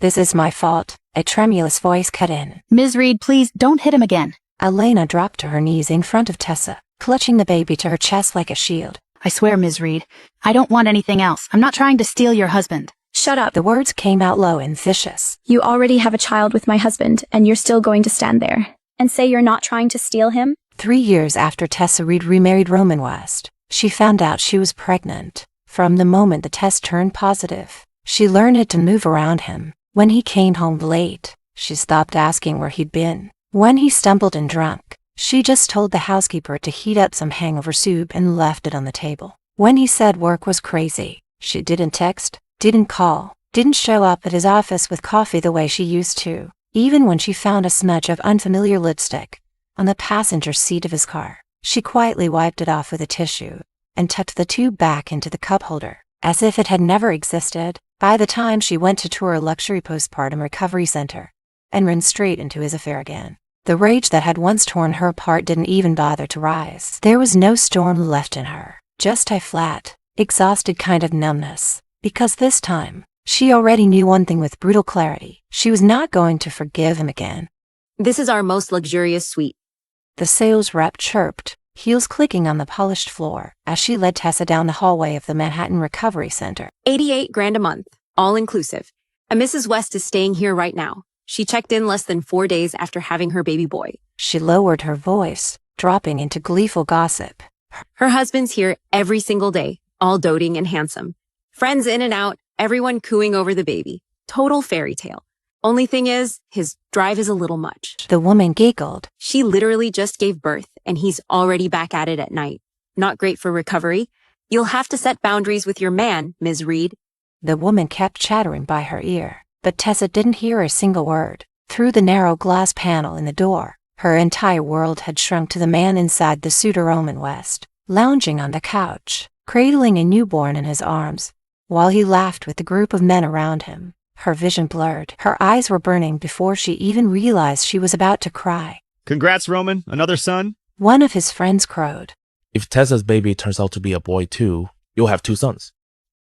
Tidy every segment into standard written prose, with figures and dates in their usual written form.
This is my fault, a tremulous voice cut in. Ms. Reed, please don't hit him again. Elena dropped to her knees in front of Tessa, clutching the baby to her chest like a shield. I swear, Ms. Reed, I don't want anything else. I'm not trying to steal your husband. Shut up. The words came out low and vicious. You already have a child with my husband, and you're still going to stand there and say you're not trying to steal him? 3 years after Tessa Reed remarried Roman West, she found out she was pregnant. From the moment the test turned positive, she learned to move around him. When he came home late, she stopped asking where he'd been. When he stumbled and drunk, she just told the housekeeper to heat up some hangover soup and left it on the table. When he said work was crazy, she didn't text, didn't call, didn't show up at his office with coffee the way she used to. Even when she found a smudge of unfamiliar lipstick on the passenger seat of his car, she quietly wiped it off with a tissue and tucked the tube back into the cup holder, as if it had never existed. By the time she went to tour a luxury postpartum recovery center and ran straight into his affair again, the rage that had once torn her apart didn't even bother to rise. There was no storm left in her, just a flat, exhausted kind of numbness, because this time, she already knew one thing with brutal clarity. She was not going to forgive him again. This is our most luxurious suite. The sales rep chirped, heels clicking on the polished floor, as she led Tessa down the hallway of the Manhattan Recovery Center. $88,000 a month, all inclusive. And Mrs. West is staying here right now. She checked in less than 4 days after having her baby boy. She lowered her voice, dropping into gleeful gossip. Her husband's here every single day, all doting and handsome. Friends in and out, everyone cooing over the baby. Total fairy tale. Only thing is, his drive is a little much. The woman giggled. She literally just gave birth, and he's already back at it at night. Not great for recovery. You'll have to set boundaries with your man, Ms. Reed. The woman kept chattering by her ear, but Tessa didn't hear a single word. Through the narrow glass panel in the door, her entire world had shrunk to the man inside the suit of Roman West, lounging on the couch, cradling a newborn in his arms, while he laughed with the group of men around him. Her vision blurred. Her eyes were burning before she even realized she was about to cry. Congrats, Roman. Another son? One of his friends crowed. If Tessa's baby turns out to be a boy too, you'll have 2 sons.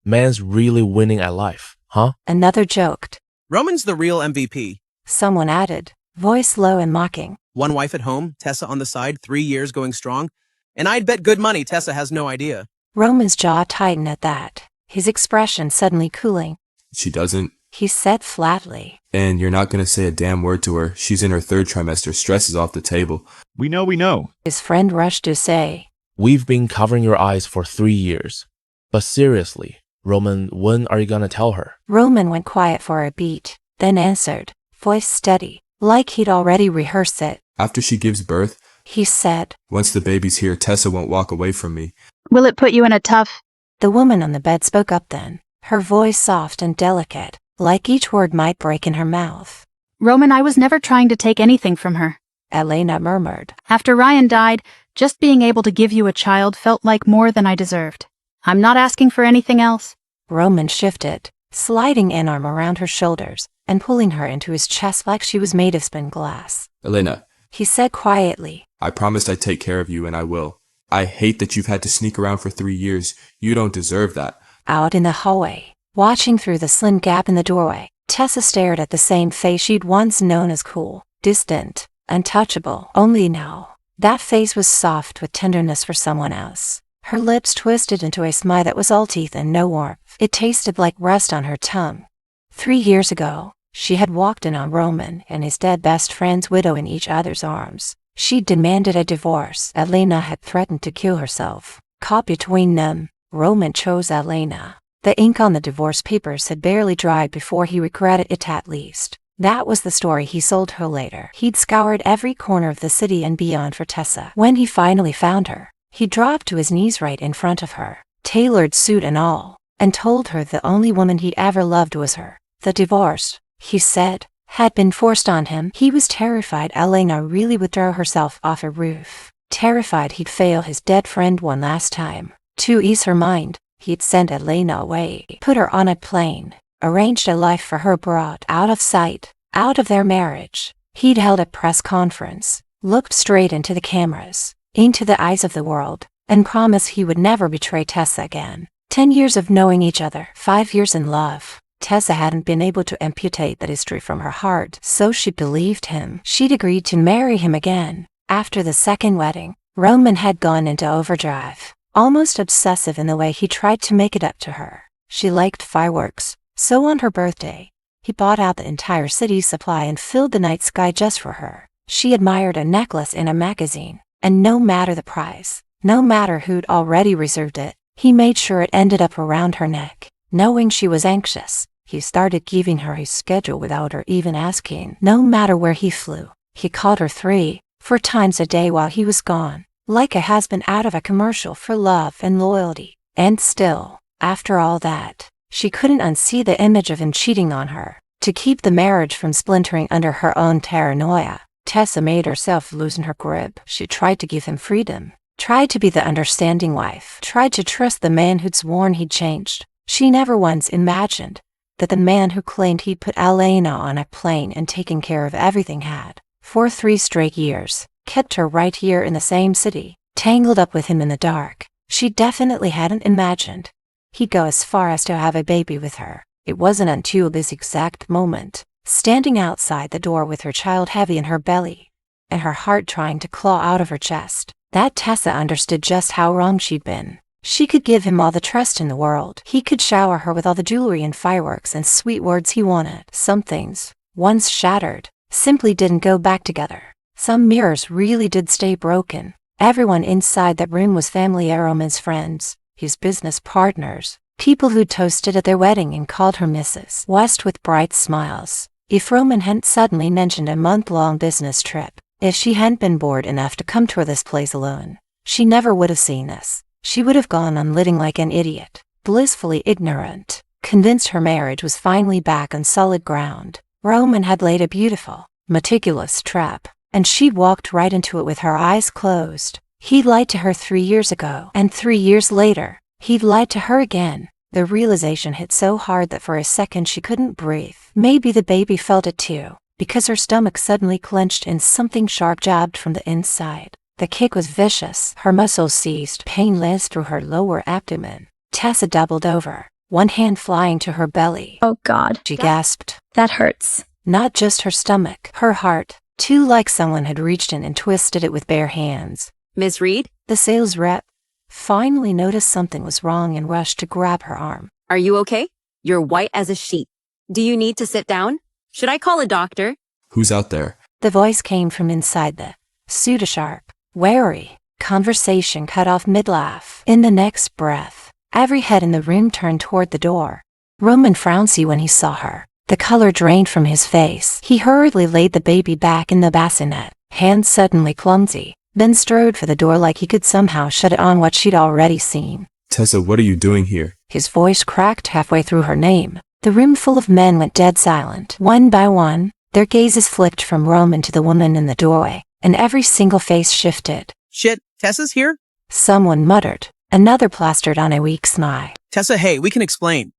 Man's really winning at life, huh? Another joked. Roman's the real MVP. Someone added, voice low and mocking. 1 wife at home, Tessa on the side, 3 years going strong. And I'd bet good money Tessa has no idea. Roman's jaw tightened at that, his expression suddenly cooling. She doesn't. He said flatly. And you're not going to say a damn word to her. She's in her 3rd trimester. Stress is off the table. We know. His friend rushed to say. We've been covering your eyes for 3 years. But seriously, Roman, when are you gonna tell her? Roman went quiet for a beat, then answered, voice steady, like he'd already rehearsed it. After she gives birth, he said. Once the baby's here, Tessa won't walk away from me. Will it put you in a tough... The woman on the bed spoke up then, her voice soft and delicate, like each word might break in her mouth. Roman, I was never trying to take anything from her. Elena murmured. After Ryan died, just being able to give you a child felt like more than I deserved. I'm not asking for anything else. Roman shifted, sliding an arm around her shoulders and pulling her into his chest like she was made of spun glass. Elena, he said quietly. I promised I'd take care of you, and I will. I hate that you've had to sneak around for 3 years. You don't deserve that. Out in the hallway, watching through the slim gap in the doorway, Tessa stared at the same face she'd once known as cool, distant, untouchable. Only now, that face was soft with tenderness for someone else. Her lips twisted into a smile that was all teeth and no warmth. It tasted like rust on her tongue. 3 years ago, she had walked in on Roman and his dead best friend's widow in each other's arms. She demanded a divorce. Elena had threatened to kill herself. Caught between them, Roman chose Elena. The ink on the divorce papers had barely dried before he regretted it at least. That was the story he sold her later. He'd scoured every corner of the city and beyond for Tessa. When he finally found her, he dropped to his knees right in front of her, tailored suit and all, and told her the only woman he'd ever loved was her. The divorce, he said, had been forced on him. He was terrified Elena really would throw herself off a roof. Terrified he'd fail his dead friend one last time. To ease her mind, he'd sent Elena away, put her on a plane, arranged a life for her abroad, out of sight, out of their marriage. He'd held a press conference, looked straight into the cameras, into the eyes of the world, and promised he would never betray Tessa again. 10 years of knowing each other, 5 years in love. Tessa hadn't been able to amputate that history from her heart, so she believed him. She'd agreed to marry him again. After the second wedding, Roman had gone into overdrive, almost obsessive in the way he tried to make it up to her. She liked fireworks, so on her birthday, he bought out the entire city's supply and filled the night sky just for her. She admired a necklace in a magazine, and no matter the price, no matter who'd already reserved it, he made sure it ended up around her neck. Knowing she was anxious, he started giving her his schedule without her even asking. No matter where he flew, he called her 3, 4 times a day while he was gone, like a husband out of a commercial for love and loyalty. And still, after all that, she couldn't unsee the image of him cheating on her. To keep the marriage from splintering under her own paranoia, Tessa made herself loosen her grip. She tried to give him freedom, tried to be the understanding wife, tried to trust the man who'd sworn he'd changed. She never once imagined that the man who claimed he'd put Elena on a plane and taken care of everything had, for 3 straight years, kept her right here in the same city, tangled up with him in the dark. She definitely hadn't imagined he'd go as far as to have a baby with her. It wasn't until this exact moment, standing outside the door with her child heavy in her belly, and her heart trying to claw out of her chest, that Tessa understood just how wrong she'd been. She could give him all the trust in the world. He could shower her with all the jewelry and fireworks and sweet words he wanted. Some things, once shattered, simply didn't go back together. Some mirrors really did stay broken. Everyone inside that room was family, Roman's friends, his business partners, people who toasted at their wedding and called her Mrs. West with bright smiles. If Roman hadn't suddenly mentioned a month-long business trip, if she hadn't been bored enough to come to this place alone, she never would have seen this. She would have gone on living like an idiot, blissfully ignorant, convinced her marriage was finally back on solid ground. Roman had laid a beautiful, meticulous trap, and she'd walked right into it with her eyes closed. He'd lied to her 3 years ago, and 3 years later, he'd lied to her again. The realization hit so hard that for a second she couldn't breathe. Maybe the baby felt it too, because her stomach suddenly clenched and something sharp jabbed from the inside. The kick was vicious. Her muscles seized, painless through her lower abdomen. Tessa doubled over, one hand flying to her belly. Oh God. She gasped. That hurts. Not just her stomach, her heart, too, like someone had reached in and twisted it with bare hands. Miss Reed, The sales rep finally noticed something was wrong and rushed to grab her arm. are you okay? You're white as a sheet. Do you need to sit down? Should I call a doctor? Who's out there? The voice came from inside the suit, a sharp, wary conversation cut off mid-laugh. In the next breath, every head in the room turned toward the door. Roman frowned when he saw her. The color drained from his face. He hurriedly laid the baby back in the bassinet, hands suddenly clumsy, then strode for the door like he could somehow shut it on what she'd already seen. Tessa, what are you doing here? His voice cracked halfway through her name. The room full of men went dead silent. One by one, their gazes flicked from Roman to the woman in the doorway, and every single face shifted. Shit, Tessa's here? Someone muttered. Another plastered on a weak smile. Tessa, hey, we can explain.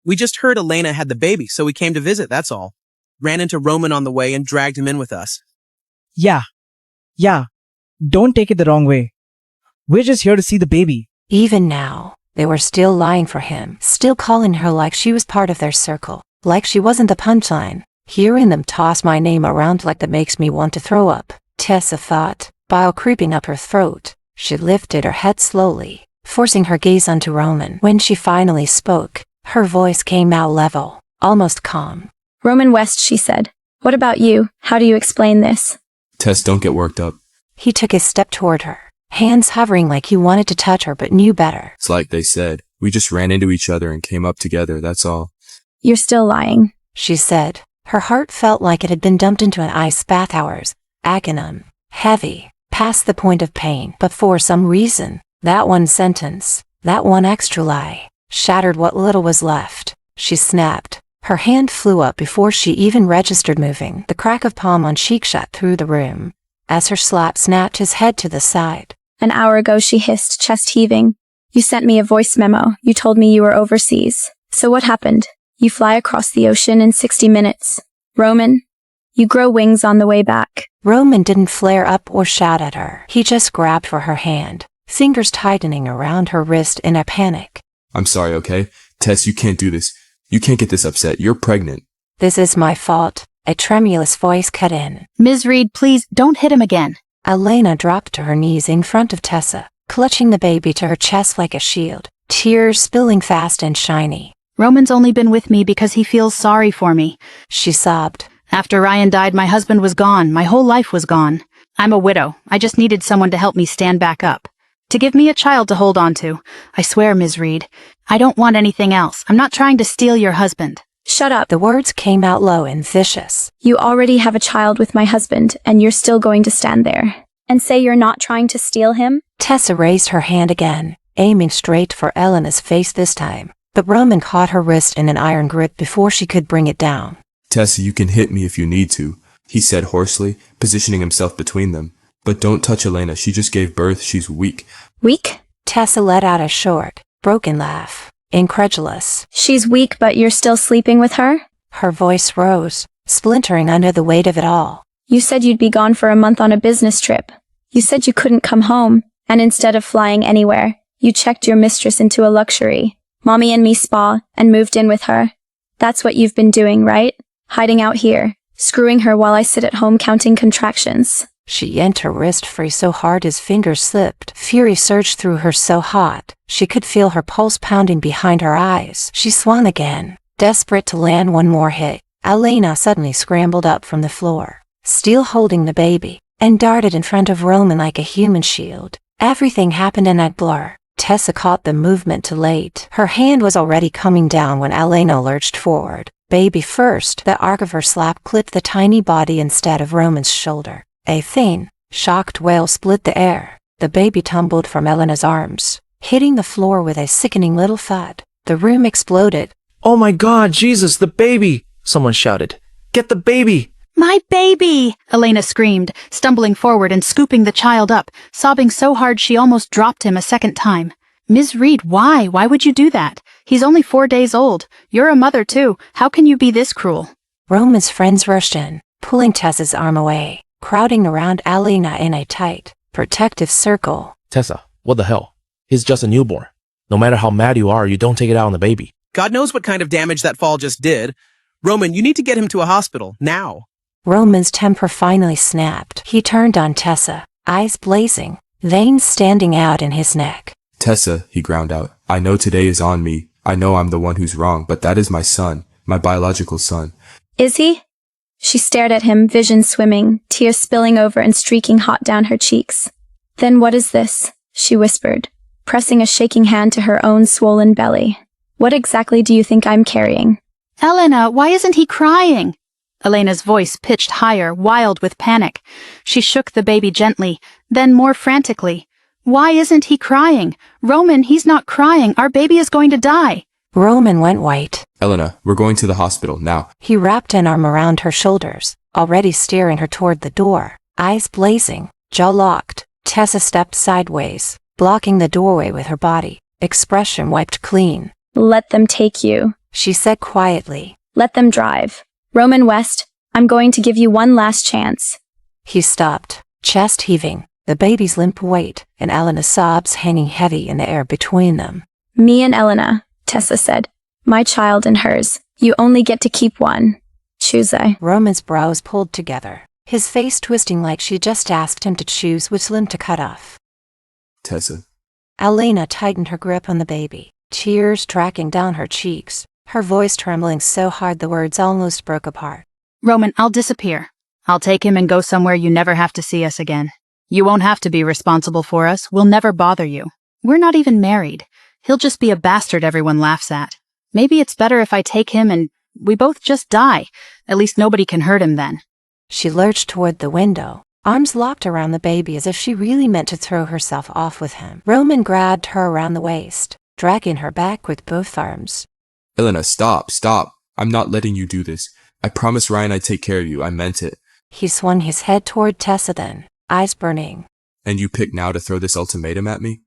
We just heard Elena had the baby, so we came to visit, that's all. Ran into Roman on the way and dragged him in with us. Yeah. Don't take it the wrong way. We're just here to see the baby. Even now, they were still lying for him, still calling her like she was part of their circle, like she wasn't the punchline. Hearing them toss my name around like that makes me want to throw up, Tessa thought, bile creeping up her throat. She lifted her head slowly, forcing her gaze onto Roman. When she finally spoke, her voice came out level, almost calm. Roman West, she said. What about you? How do you explain this? Tess, don't get worked up. He took a step toward her, hands hovering like he wanted to touch her but knew better. It's like they said. We just ran into each other and came up together, that's all. You're still lying. She said. Her heart felt like it had been dumped into an ice bath. Hours, agonum, heavy, past the point of pain. But for some reason, that one sentence, that one extra lie, shattered what little was left. She snapped. Her hand flew up before she even registered moving. The crack of palm on cheek shot through the room, as her slap snapped his head to the side. An hour ago, she hissed, chest heaving. You sent me a voice memo. You told me you were overseas. So what happened? You fly across the ocean in 60 minutes. Roman, you grow wings on the way back. Roman didn't flare up or shout at her. He just grabbed for her hand, fingers tightening around her wrist in a panic. I'm sorry, okay? Tess, you can't do this. You can't get this upset. You're pregnant. This is my fault. A tremulous voice cut in. Ms. Reed, please, don't hit him again. Elena dropped to her knees in front of Tessa, clutching the baby to her chest like a shield, tears spilling fast and shiny. Roman's only been with me because he feels sorry for me. She sobbed. After Ryan died, my husband was gone. My whole life was gone. I'm a widow. I just needed someone to help me stand back up. To give me a child to hold on to. I swear, Ms. Reed, I don't want anything else. I'm not trying to steal your husband. Shut up. The words came out low and vicious. You already have a child with my husband, and you're still going to stand there and say you're not trying to steal him? Tessa raised her hand again, aiming straight for Elena's face this time. But Roman caught her wrist in an iron grip before she could bring it down. Tessa, you can hit me if you need to, he said hoarsely, positioning himself between them. But don't touch Elena. She just gave birth. She's weak. Weak? Tessa let out a short, broken laugh, incredulous. She's weak, but you're still sleeping with her? Her voice rose, splintering under the weight of it all. You said you'd be gone for a month on a business trip. You said you couldn't come home, and instead of flying anywhere, you checked your mistress into a luxury, mommy and me spa, and moved in with her. That's what you've been doing, right? Hiding out here, screwing her while I sit at home counting contractions. She yanked her wrist free so hard his fingers slipped. Fury surged through her so hot, she could feel her pulse pounding behind her eyes. She swung again, desperate to land one more hit. Elena suddenly scrambled up from the floor, still holding the baby, and darted in front of Roman like a human shield. Everything happened in a blur. Tessa caught the movement too late. Her hand was already coming down when Elena lurched forward. Baby first, the arc of her slap clipped the tiny body instead of Roman's shoulder. A thin, shocked wail split the air. The baby tumbled from Elena's arms, hitting the floor with a sickening little thud. The room exploded. Oh my God, Jesus, the baby! Someone shouted. Get the baby! My baby! Elena screamed, stumbling forward and scooping the child up, sobbing so hard she almost dropped him a second time. Ms. Reed, why? Why would you do that? He's only 4 days old. You're a mother too. How can you be this cruel? Roman's friends rushed in, pulling Tessa's arm away, crowding around Elena in a tight, protective circle. Tessa, what the hell? He's just a newborn. No matter how mad you are, you don't take it out on the baby. God knows what kind of damage that fall just did. Roman, you need to get him to a hospital, now. Roman's temper finally snapped. He turned on Tessa, eyes blazing, veins standing out in his neck. Tessa, he ground out, I know today is on me. I know I'm the one who's wrong, but that is my son, my biological son. Is he? She stared at him, vision swimming, tears spilling over and streaking hot down her cheeks. Then what is this? She whispered, pressing a shaking hand to her own swollen belly. What exactly do you think I'm carrying? Elena, why isn't he crying? Elena's voice pitched higher, wild with panic. She shook the baby gently, then more frantically. Why isn't he crying? Roman, he's not crying. Our baby is going to die. Roman went white. Elena, we're going to the hospital, now. He wrapped an arm around her shoulders, already steering her toward the door, eyes blazing, jaw locked. Tessa stepped sideways, blocking the doorway with her body, expression wiped clean. Let them take you, she said quietly. Let them drive. Roman West, I'm going to give you one last chance. He stopped, chest heaving, the baby's limp weight, and Elena's sobs hanging heavy in the air between them. Me and Elena, Tessa said. My child and hers. You only get to keep one. Choose I. Roman's brows pulled together, his face twisting like she just asked him to choose which limb to cut off. Tessa. Elena tightened her grip on the baby, tears tracking down her cheeks, her voice trembling so hard the words almost broke apart. Roman, I'll disappear. I'll take him and go somewhere you never have to see us again. You won't have to be responsible for us. We'll never bother you. We're not even married. He'll just be a bastard everyone laughs at. Maybe it's better if I take him and we both just die. At least nobody can hurt him then. She lurched toward the window, arms locked around the baby as if she really meant to throw herself off with him. Roman grabbed her around the waist, dragging her back with both arms. Elena, stop. I'm not letting you do this. I promised Ryan I'd take care of you. I meant it. He swung his head toward Tessa then, eyes burning. And you pick now to throw this ultimatum at me?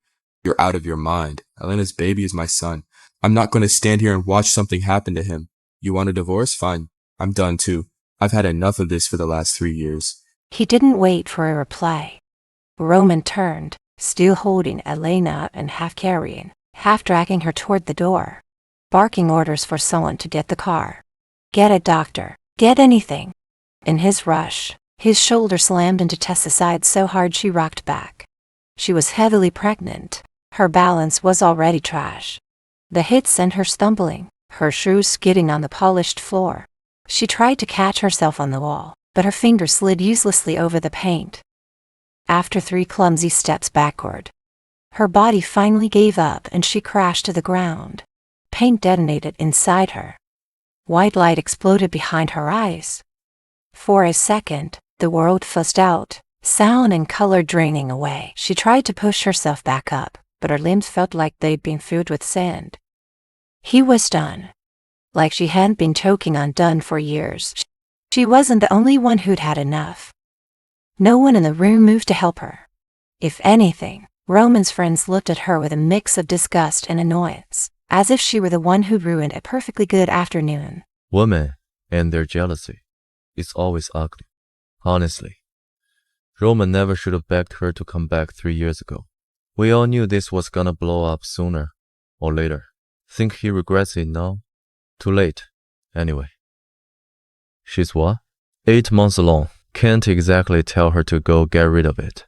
You're out of your mind. Elena's baby is my son. I'm not going to stand here and watch something happen to him. You want a divorce? Fine. I'm done too. I've had enough of this for the last 3 years. He didn't wait for a reply. Roman turned, still holding Elena and half carrying, half dragging her toward the door. barking orders for someone to get the car. Get a doctor. Get anything. In his rush, his shoulder slammed into Tessa's side so hard she rocked back. She was heavily pregnant. Her balance was already trash. The hit sent her stumbling, her shoes skidding on the polished floor. She tried to catch herself on the wall, but her fingers slid uselessly over the paint. After 3 clumsy steps backward, her body finally gave up and she crashed to the ground. Paint detonated inside her. White light exploded behind her eyes. For a second, the world fuzzed out, sound and color draining away. She tried to push herself back up, but her limbs felt like they'd been filled with sand. He was done. Like she hadn't been choking on done for years. She wasn't the only one who'd had enough. No one in the room moved to help her. If anything, Roman's friends looked at her with a mix of disgust and annoyance, as if she were the one who ruined a perfectly good afternoon. Women and their jealousy. It's always ugly. Honestly. Roman never should have begged her to come back 3 years ago. We all knew this was gonna blow up sooner or later. Think he regrets it now? Too late. Anyway. She's what? 8 months along. Can't exactly tell her to go get rid of it.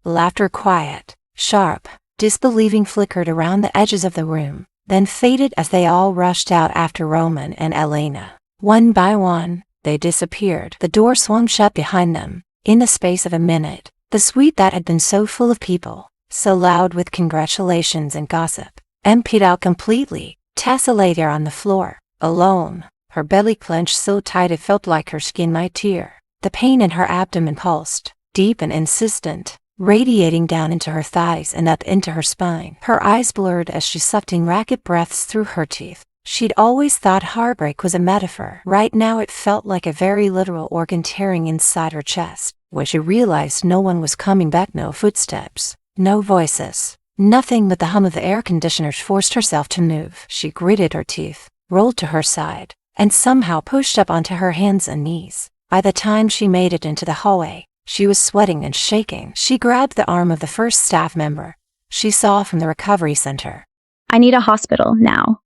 Laughter quiet, sharp, disbelieving flickered around the edges of the room, then faded as they all rushed out after Roman and Elena. One by one, they disappeared. The door swung shut behind them. In the space of a minute, the suite that had been so full of people, so loud with congratulations and gossip, emptied out completely. Tessa lay there on the floor, alone, her belly clenched so tight it felt like her skin might tear. The pain in her abdomen pulsed, deep and insistent, radiating down into her thighs and up into her spine. Her eyes blurred as she sucked in ragged breaths through her teeth. She'd always thought heartbreak was a metaphor. Right now it felt like a very literal organ tearing inside her chest, where she realized no one was coming back. No footsteps, no voices, nothing but the hum of the air conditioners forced herself to move. She gritted her teeth, rolled to her side, and somehow pushed up onto her hands and knees. By the time she made it into the hallway, she was sweating and shaking. She grabbed the arm of the first staff member she saw from the recovery center. I need a hospital now,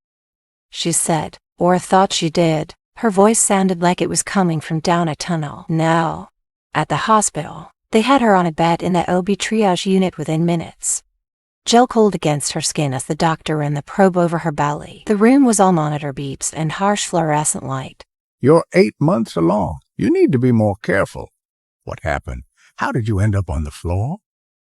she said, or thought she did. Her voice sounded like it was coming from down a tunnel. Now, at the hospital, they had her on a bed in the OB triage unit within minutes. Gel cold against her skin as the doctor ran the probe over her belly. The room was all monitor beeps and harsh fluorescent light. You're 8 months along. You need to be more careful. What happened? How did you end up on the floor?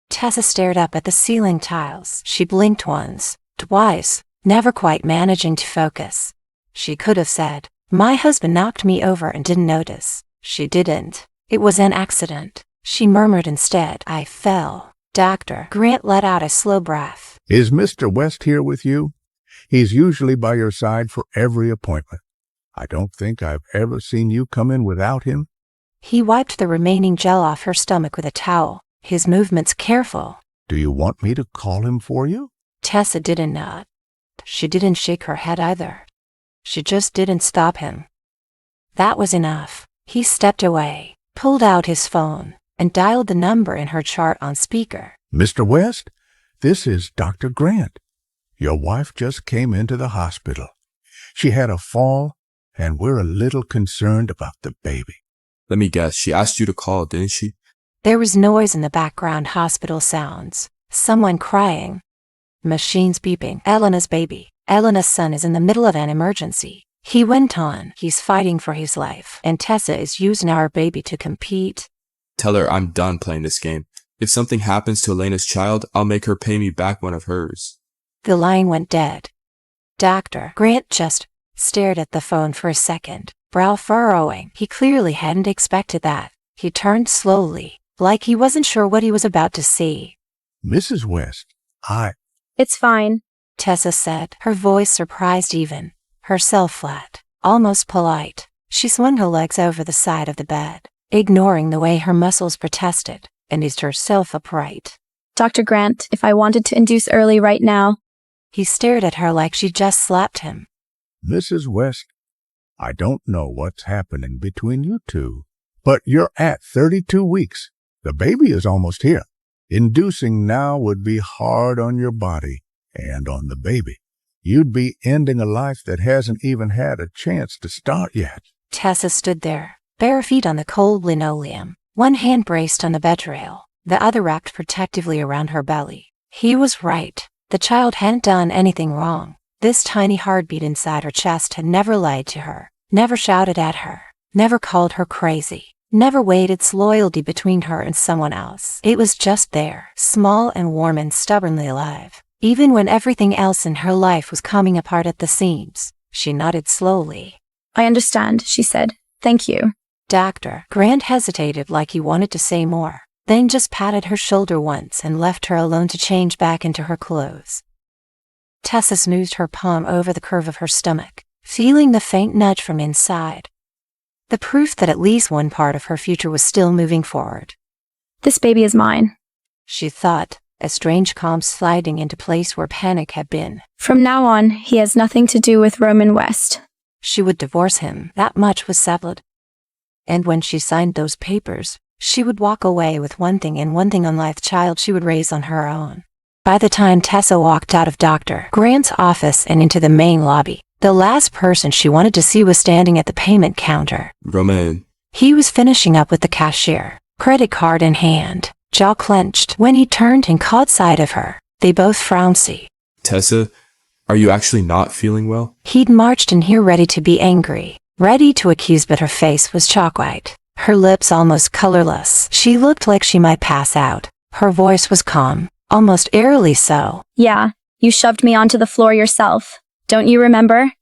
Tessa stared up at the ceiling tiles. She blinked once, twice, never quite managing to focus. She could have said, "My husband knocked me over and didn't notice." She didn't. It was an accident. She murmured instead, "I fell." Dr. Grant let out a slow breath. Is Mr. West here with you? He's usually by your side for every appointment. I don't think I've ever seen you come in without him. He wiped the remaining gel off her stomach with a towel, his movements careful. Do you want me to call him for you? Tessa didn't nod. She didn't shake her head either. She just didn't stop him. That was enough. He stepped away, pulled out his phone, and dialed the number in her chart on speaker. Mr. West, this is Dr. Grant. Your wife just came into the hospital. She had a fall, and we're a little concerned about the baby. Let me guess, she asked you to call, didn't she? There was noise in the background, hospital sounds, someone crying, machines beeping. Elena's baby. Elena's son is in the middle of an emergency. He went on. He's fighting for his life. And Tessa is using our baby to compete. Tell her I'm done playing this game. If something happens to Elena's child, I'll make her pay me back one of hers. The line went dead. Dr. Grant just stared at the phone for a second, brow furrowing. He clearly hadn't expected that. He turned slowly, like he wasn't sure what he was about to see. Mrs. West, It's fine, Tessa said, her voice surprised even, herself flat, almost polite. She swung her legs over the side of the bed, ignoring the way her muscles protested, and eased herself upright. Dr. Grant, if I wanted to induce early right now. He stared at her like she just slapped him. Mrs. West, I don't know what's happening between you two, but you're at 32 weeks. The baby is almost here. Inducing now would be hard on your body and on the baby. You'd be ending a life that hasn't even had a chance to start yet. Tessa stood there, bare feet on the cold linoleum, one hand braced on the bedrail, the other wrapped protectively around her belly. He was right. The child hadn't done anything wrong. This tiny heartbeat inside her chest had never lied to her, never shouted at her, never called her crazy, never weighed its loyalty between her and someone else. It was just there, small and warm and stubbornly alive. Even when everything else in her life was coming apart at the seams, she nodded slowly. I understand, she said. Thank you. Dr. Grant hesitated like he wanted to say more, then just patted her shoulder once and left her alone to change back into her clothes. Tessa smoothed her palm over the curve of her stomach, feeling the faint nudge from inside. The proof that at least one part of her future was still moving forward. This baby is mine, she thought, a strange calm sliding into place where panic had been. From now on, he has nothing to do with Roman West. She would divorce him, that much was settled. And when she signed those papers, she would walk away with one thing and one thing on life child she would raise on her own. By the time Tessa walked out of Dr. Grant's office and into the main lobby, the last person she wanted to see was standing at the payment counter. Roman. He was finishing up with the cashier, credit card in hand, jaw clenched. When he turned and caught sight of her, they both frowned. Tessa, are you actually not feeling well? He'd marched in here ready to be angry, ready to accuse, but her face was chalk white, her lips almost colorless. She looked like she might pass out. Her voice was calm, almost eerily so. Yeah, you shoved me onto the floor yourself. Don't you remember?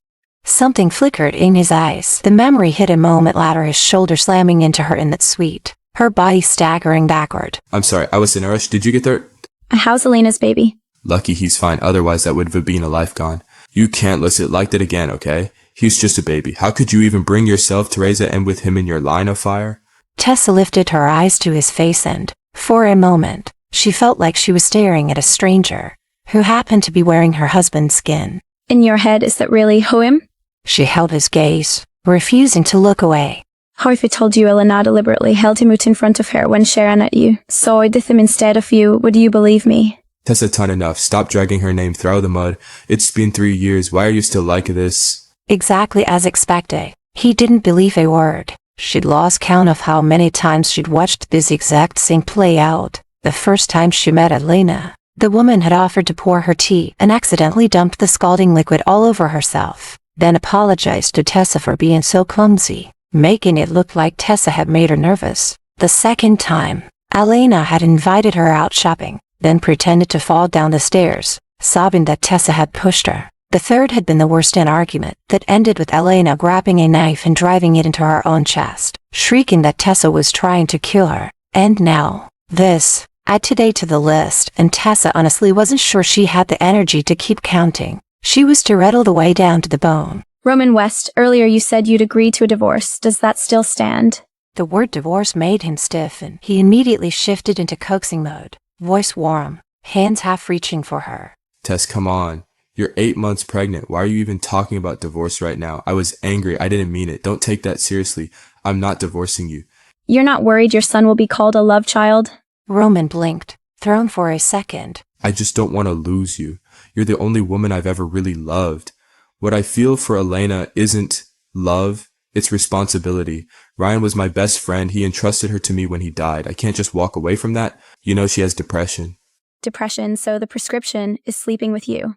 Something flickered in his eyes. The memory hit a moment later, his shoulder slamming into her in that suite, her body staggering backward. I'm sorry, I was in a rush. Did you get there? How's Elena's baby? Lucky he's fine, otherwise that would have been a life gone. You can't list it like that again, okay? He's just a baby. How could you even bring yourself to raise it, and with him in your line of fire? Tessa lifted her eyes to his face and, for a moment, she felt like she was staring at a stranger, who happened to be wearing her husband's skin. In your head, is that really him? She held his gaze, refusing to look away. How if I told you Elena deliberately held him out in front of her when she ran at you, so I did him instead of you, would you believe me? Tessa, ton enough. Stop dragging her name through the mud. It's been 3 years. Why are you still like this? Exactly as expected. He didn't believe a word. She'd lost count of how many times she'd watched this exact scene play out. The first time she met Elena, the woman had offered to pour her tea and accidentally dumped the scalding liquid all over herself, then apologized to Tessa for being so clumsy, making it look like Tessa had made her nervous. The second time, Elena had invited her out shopping, then pretended to fall down the stairs, sobbing that Tessa had pushed her. The third had been the worst, an argument that ended with Elena grabbing a knife and driving it into her own chest, shrieking that Tessa was trying to kill her. And now, this. Add today to the list, and Tessa honestly wasn't sure she had the energy to keep counting. She was too all the way down to the bone. Roman West, earlier you said you'd agree to a divorce. Does that still stand? The word divorce made him stiff, and he immediately shifted into coaxing mode, voice warm, hands half reaching for her. Tess, come on. You're 8 months pregnant. Why are you even talking about divorce right now? I was angry. I didn't mean it. Don't take that seriously. I'm not divorcing you. You're not worried your son will be called a love child? Roman blinked, thrown for a second. I just don't want to lose you. You're the only woman I've ever really loved. What I feel for Elena isn't love, it's responsibility. Ryan was my best friend. He entrusted her to me when he died. I can't just walk away from that. You know she has depression. Depression, so the prescription is sleeping with you.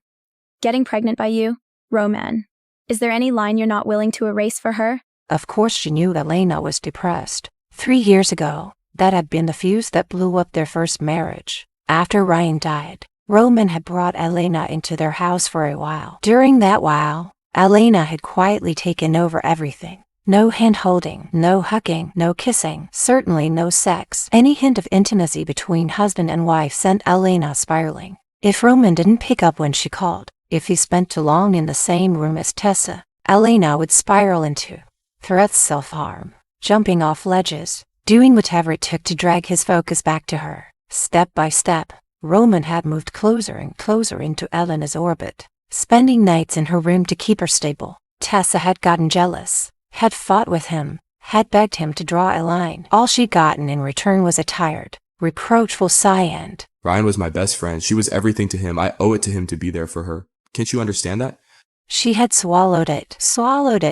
Getting pregnant by you? Roman. Is there any line you're not willing to erase for her? Of course she knew Elena was depressed. 3 years ago, that had been the fuse that blew up their first marriage. After Ryan died, Roman had brought Elena into their house for a while. During that while, Elena had quietly taken over everything. No hand-holding, no hugging, no kissing, certainly no sex. Any hint of intimacy between husband and wife sent Elena spiraling. If Roman didn't pick up when she called, if he spent too long in the same room as Tessa, Elena would spiral into threats, self-harm, jumping off ledges, doing whatever it took to drag his focus back to her. Step by step, Roman had moved closer and closer into Elena's orbit, spending nights in her room to keep her stable. Tessa had gotten jealous, had fought with him, had begged him to draw a line. All she'd gotten in return was a tired, reproachful sigh and, Ryan was my best friend. She was everything to him. I owe it to him to be there for her. Can't you understand that? She had swallowed it,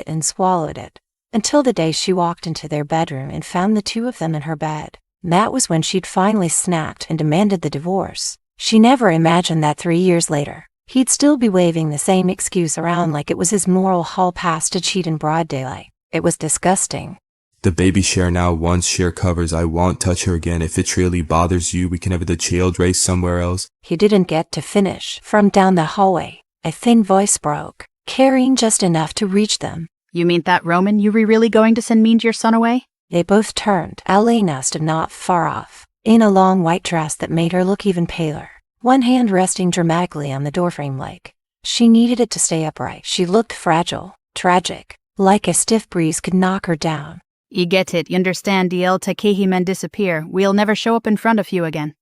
and swallowed it, until the day she walked into their bedroom and found the two of them in her bed. That was when she'd finally snapped and demanded the divorce. She never imagined that 3 years later, he'd still be waving the same excuse around like it was his moral hall pass to cheat in broad daylight. It was disgusting. The baby share now once share covers. I won't touch her again. If it really bothers you, we can have the child raised somewhere else. He didn't get to finish. From down the hallway, a thin voice broke, carrying just enough to reach them. You mean that, Roman? You really going to send me and your son away? They both turned. Elena stood not far off, in a long white dress that made her look even paler, one hand resting dramatically on the doorframe like she needed it to stay upright. She looked fragile, tragic, like a stiff breeze could knock her down. You get it, you understand, DL Takehi men disappear. We'll never show up in front of you again.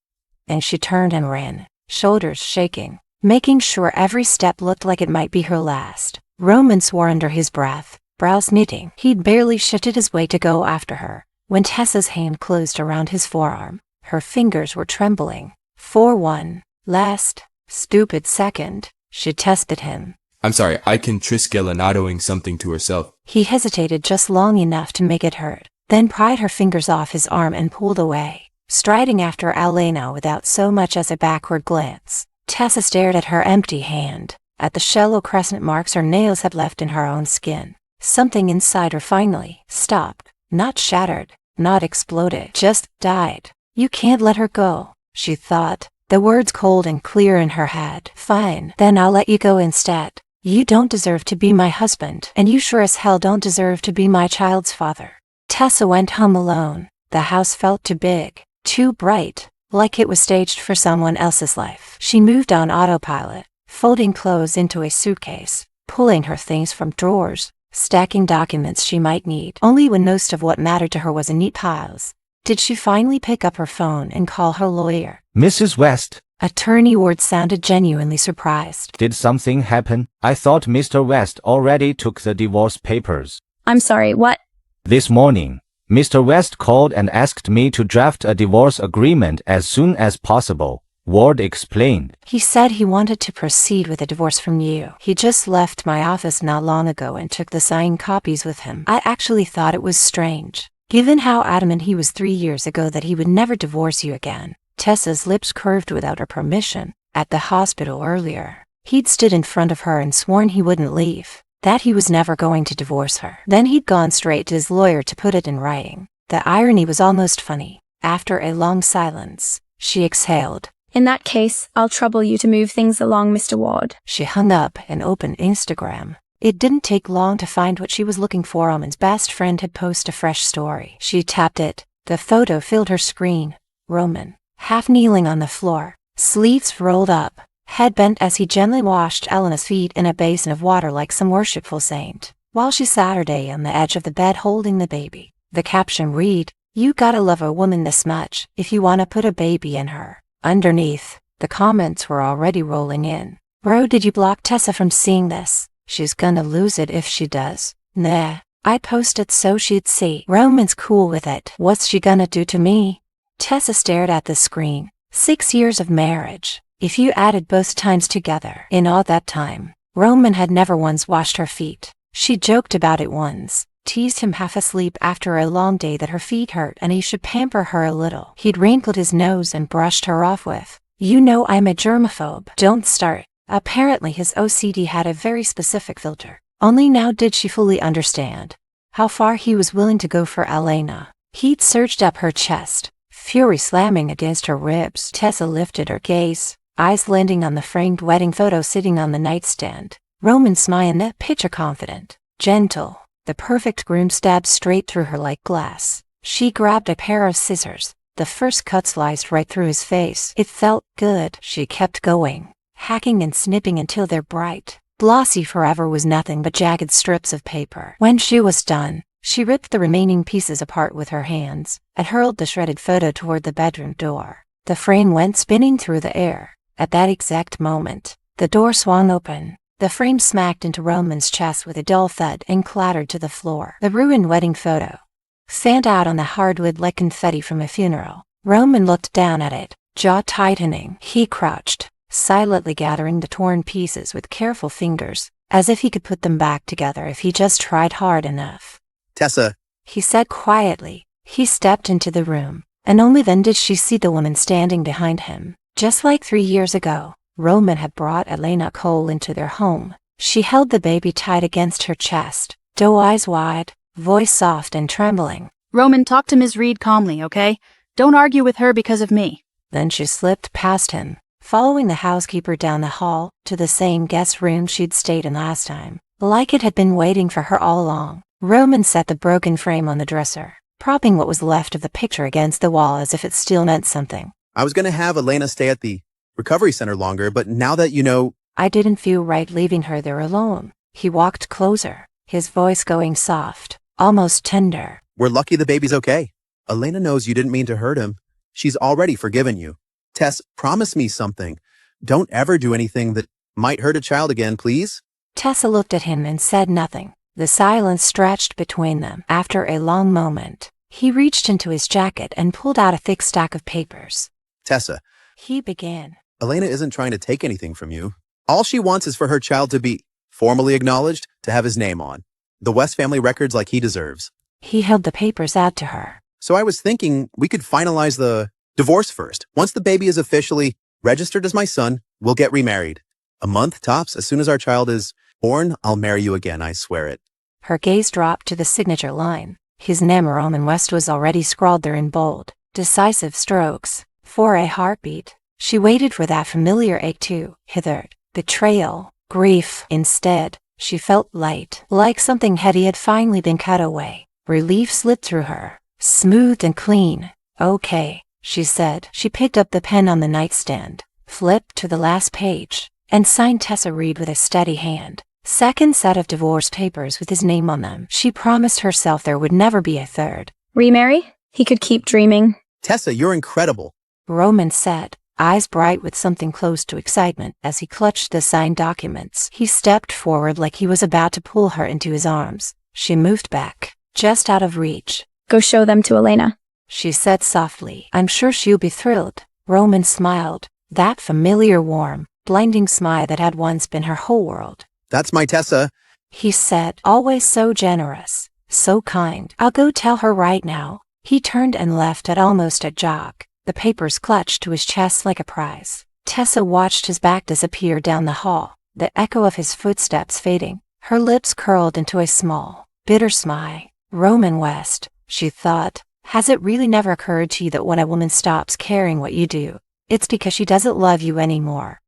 And she turned and ran, shoulders shaking, making sure every step looked like it might be her last. Roman swore under his breath, brows knitting. He'd barely shifted his weight to go after her, when Tessa's hand closed around his forearm. Her fingers were trembling. For one last, stupid second, she tested him. I'm sorry, I can Triska Lenadoing something to herself. He hesitated just long enough to make it hurt, then pried her fingers off his arm and pulled away, striding after Elena without so much as a backward glance. Tessa stared at her empty hand, at the shallow crescent marks her nails had left in her own skin. Something inside her finally stopped, not shattered, not exploded, just died. You can't let her go, she thought, the words cold and clear in her head. Fine, then I'll let you go instead. You don't deserve to be my husband, and you sure as hell don't deserve to be my child's father. Tessa went home alone. The house felt too big, too bright, like it was staged for someone else's life. She moved on autopilot, folding clothes into a suitcase, pulling her things from drawers, stacking documents she might need only when most of what mattered to her was in neat piles. Did she finally pick up her phone and call her lawyer? Mrs. West. Attorney Ward sounded genuinely surprised. Did something happen? I thought Mr. West already took the divorce papers. I'm sorry, what? This morning, Mr. West called and asked me to draft a divorce agreement as soon as possible, Ward explained. He said he wanted to proceed with a divorce from you. He just left my office not long ago and took the signed copies with him. I actually thought it was strange, given how adamant he was 3 years ago that he would never divorce you again. Tessa's lips curved without her permission. At the hospital earlier, he'd stood in front of her and sworn he wouldn't leave, that he was never going to divorce her. Then he'd gone straight to his lawyer to put it in writing. The irony was almost funny. After a long silence, she exhaled. In that case, I'll trouble you to move things along, Mr. Ward. She hung up and opened Instagram. It didn't take long to find what she was looking for. Roman's best friend had posted a fresh story. She tapped it. The photo filled her screen. Roman, half kneeling on the floor, sleeves rolled up, head bent as he gently washed Elena's feet in a basin of water like some worshipful saint, while she sat on the edge of the bed holding the baby. The caption read, "You gotta love a woman this much if you wanna put a baby in her." Underneath, the comments were already rolling in. Bro, did you block Tessa from seeing this? She's gonna lose it if she does. Nah, I posted so she'd see. Roman's cool with it. What's she gonna do to me? Tessa stared at the screen. 6 years of marriage. If you added both times together, in all that time, Roman had never once washed her feet. She joked about it once, teased him half asleep after a long day that her feet hurt and he should pamper her a little. He'd wrinkled his nose and brushed her off with, "You know I'm a germaphobe. Don't start." Apparently his OCD had a very specific filter. Only now did she fully understand how far he was willing to go for Elena. He'd surged up her chest, fury slamming against her ribs. Tessa lifted her gaze, eyes landing on the framed wedding photo sitting on the nightstand. Roman smiled, picture confident, gentle, the perfect groom stabbed straight through her like glass. She grabbed a pair of scissors. The first cut sliced right through his face. It felt good. She kept going, hacking and snipping until their bright, glossy forever was nothing but jagged strips of paper. When she was done, she ripped the remaining pieces apart with her hands and hurled the shredded photo toward the bedroom door. The frame went spinning through the air. At that exact moment, the door swung open. The frame smacked into Roman's chest with a dull thud and clattered to the floor. The ruined wedding photo fanned out on the hardwood like confetti from a funeral. Roman looked down at it, jaw tightening. He crouched, silently gathering the torn pieces with careful fingers, as if he could put them back together if he just tried hard enough. Tessa, He said quietly. He stepped into the room, and only then did she see the woman standing behind him. Just like 3 years ago, Roman had brought Elena Cole into their home. She held the baby tight against her chest, doe eyes wide, voice soft and trembling. Roman, talk to Ms. Reed calmly, okay? Don't argue with her because of me. Then she slipped past him, following the housekeeper down the hall to the same guest room she'd stayed in last time. Like it had been waiting for her all along, Roman set the broken frame on the dresser, propping what was left of the picture against the wall as if it still meant something. I was going to have Elena stay at the recovery center longer, but now that you know... I didn't feel right leaving her there alone. He walked closer, his voice going soft, almost tender. We're lucky the baby's okay. Elena knows you didn't mean to hurt him. She's already forgiven you. Tess, promise me something. Don't ever do anything that might hurt a child again, please. Tessa looked at him and said nothing. The silence stretched between them. After a long moment, he reached into his jacket and pulled out a thick stack of papers. Tessa, He began. Elena isn't trying to take anything from you. All she wants is for her child to be formally acknowledged, to have his name on the West family records like he deserves. He held the papers out to her. So I was thinking we could finalize the divorce first. Once the baby is officially registered as my son, we'll get remarried. A month tops. As soon as our child is born, I'll marry you again, I swear it. Her gaze dropped to the signature line. His name, Roman West, was already scrawled there in bold, decisive strokes. For a heartbeat, she waited for that familiar ache to hither. Betrayal, grief. Instead, she felt light, like something heavy had finally been cut away. Relief slipped through her, smooth and clean. Okay, she said. She picked up the pen on the nightstand, flipped to the last page, and signed Tessa Reed with a steady hand. Second set of divorce papers with his name on them. She promised herself there would never be a third. Remarry? He could keep dreaming. Tessa, you're incredible. Roman said, eyes bright with something close to excitement as he clutched the signed documents. He stepped forward like he was about to pull her into his arms. She moved back, just out of reach. Go show them to Elena. She said softly. I'm sure she'll be thrilled. Roman smiled, that familiar warm, blinding smile that had once been her whole world. That's my Tessa. He said, always so generous, so kind. I'll go tell her right now. He turned and left at almost a jog, the papers clutched to his chest like a prize. Tessa watched his back disappear down the hall, the echo of his footsteps fading. Her lips curled into a small, bitter smile. Roman West, she thought, has it really never occurred to you that when a woman stops caring what you do, it's because she doesn't love you anymore?